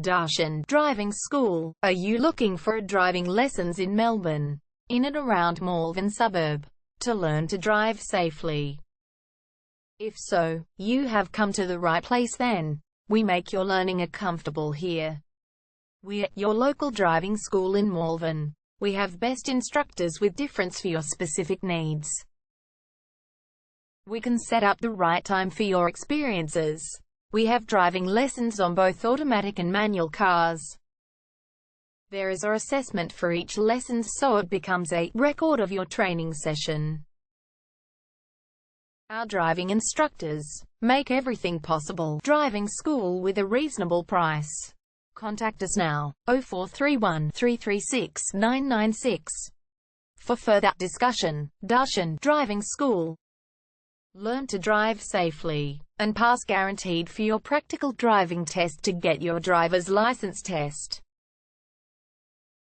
Darshan Driving School. Are you looking for driving lessons in Melbourne, in and around Malvern suburb, to learn to drive safely? If so, you have come to the right place then. We make your learning comfortable here. We're your local driving school in Malvern. We have best instructors with difference for your specific needs. We can set up the right time for your experiences. We have driving lessons on both automatic and manual cars. There is an assessment for each lesson, so it becomes a record of your training session. Our driving instructors make everything possible. Driving school with a reasonable price. Contact us now, 0431 336 996. For further discussion. Darshan Driving School. Learn to drive safely and pass guaranteed for your practical driving test to get your driver's license test.